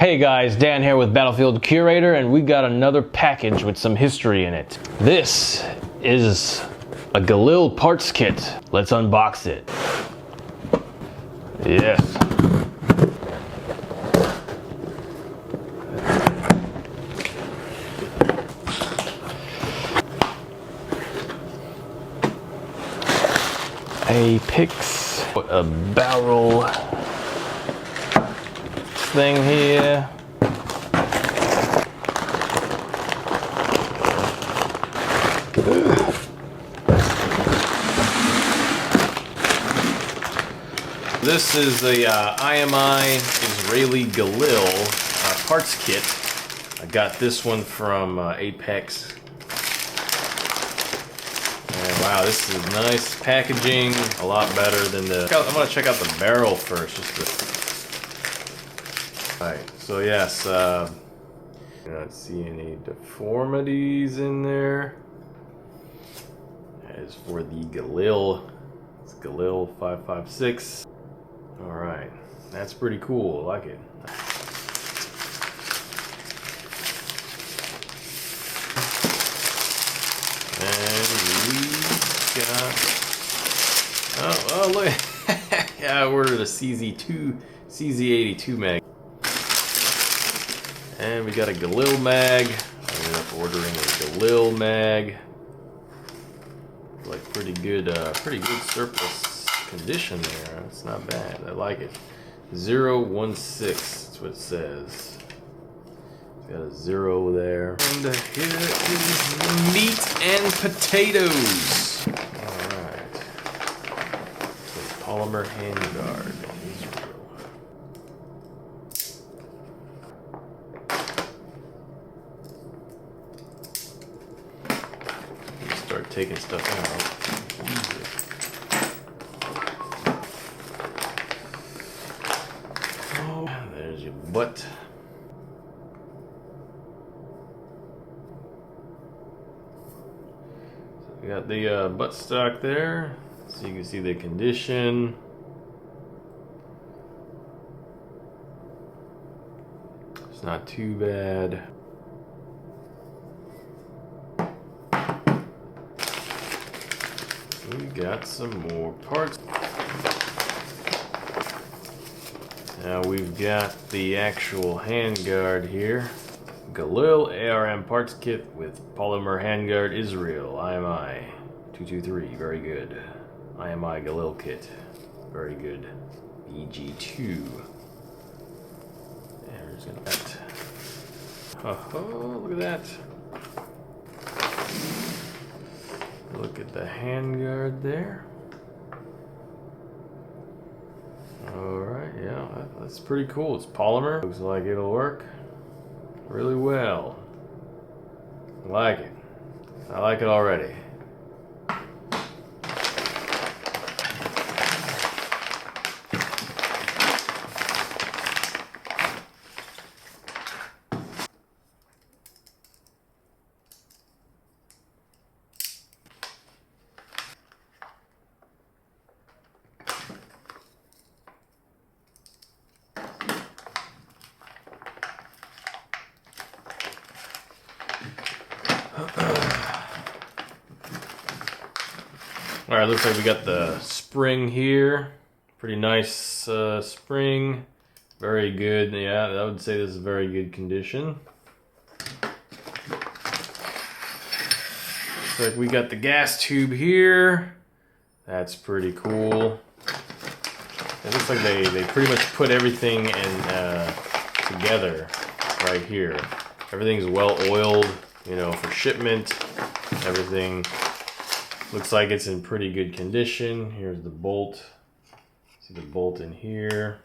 Hey guys, Dan here with Battlefield Curator, and we got another package with some history in it. This is a Galil parts kit. Let's unbox it. Yes. Apex, a barrel thing here. This is the IMI Israeli Galil parts kit. I got this one from Apex. And wow, this is nice packaging, a lot better than the... I'm gonna check out the barrel first. Alright, so yes, I don't see any deformities in there. As for the Galil, it's Galil 556. Alright, that's pretty cool, I like it. And we got, oh look, yeah, I ordered a CZ82 mag. And we got a Galil mag. I ended up ordering a Galil mag. Like pretty good surplus condition there. It's not bad. I like it. 016. That's what it says. It's got a 0 there. And here is meat and potatoes. All right. So polymer handguard. Start taking stuff out. Oh, there's your butt. So we got the butt stock there, so you can see the condition. It's not too bad. We got some more parts. Now we've got the actual handguard here. Galil ARM parts kit with polymer handguard Israel IMI 223. Very good. IMI Galil kit. Very good. BG2. And we're just gonna that. Oh, look at that. Look at the handguard there. Alright, yeah, that's pretty cool. It's polymer. Looks like it'll work really well. I like it. I like it already. Alright, looks like we got the spring here. Pretty nice spring. Very good. Yeah, I would say this is very good condition. Looks like we got the gas tube here. That's pretty cool. It looks like they pretty much put everything in together right here. Everything's well oiled, you know, for shipment. Everything looks like it's in pretty good condition. Here's the bolt. See the bolt in here.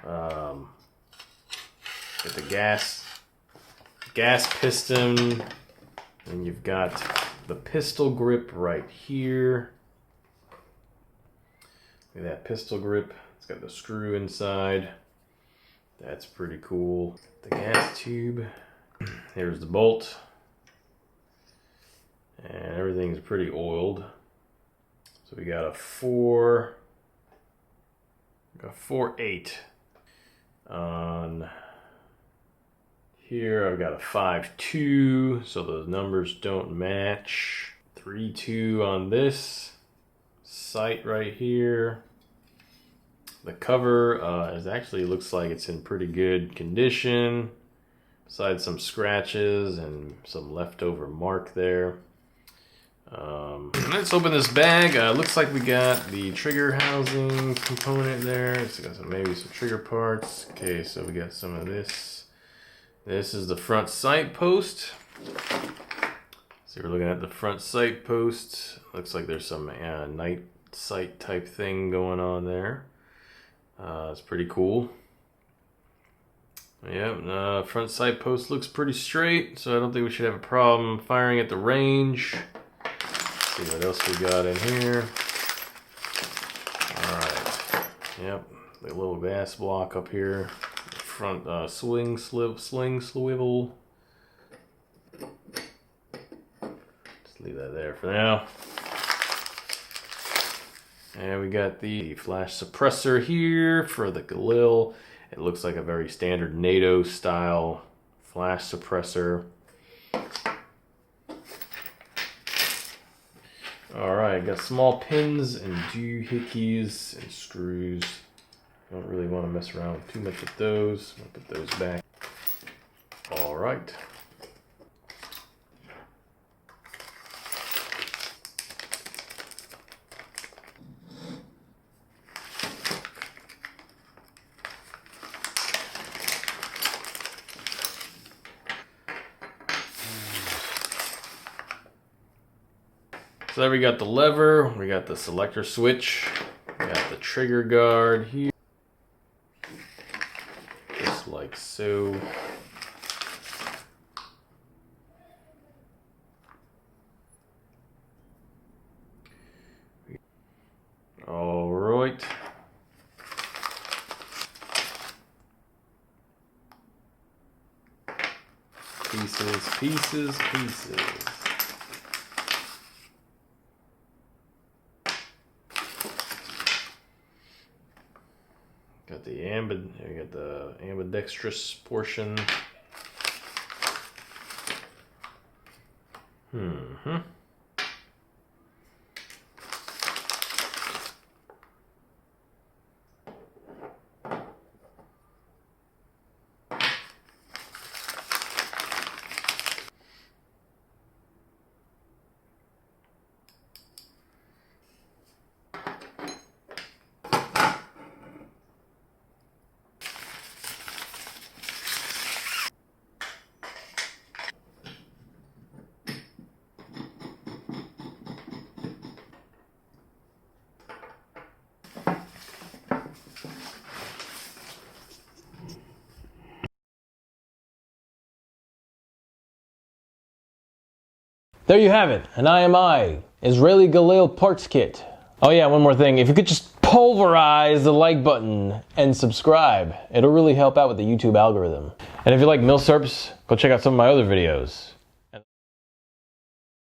Got the gas piston. And you've got the pistol grip right here. Look at that pistol grip. It's got the screw inside. That's pretty cool. The gas tube. Here's the bolt. And everything's pretty oiled. So we got a 4.8. On here I've got a 5.2, so those numbers don't match. 3.2 on this sight right here. The cover is actually looks like it's in pretty good condition, besides some scratches and some leftover mark there. Let's open this bag. Looks like we got the trigger housing component there. It's got maybe some trigger parts. Okay, so we got some of this. This is the front sight post. So we're looking at the front sight post. Looks like there's some night sight type thing going on there. It's pretty cool. Yeah, front sight post looks pretty straight, so I don't think we should have a problem firing at the range. Let's see what else we got in here. Alright. Yep, the little gas block up here. Front sling swivel. Just leave that there for now. And we got the flash suppressor here for the Galil. It looks like a very standard NATO style flash suppressor. Alright, got small pins and doohickeys and screws. Don't really want to mess around too much with those. I'll put those back. Alright. So there we got the lever, we got the selector switch, we got the trigger guard here, just like so. All right. Pieces. Got the ambidextrous portion. There you have it, an IMI Israeli Galil parts kit. Oh yeah, one more thing. If you could just pulverize the like button and subscribe, it'll really help out with the YouTube algorithm. And if you like milsurps, go check out some of my other videos.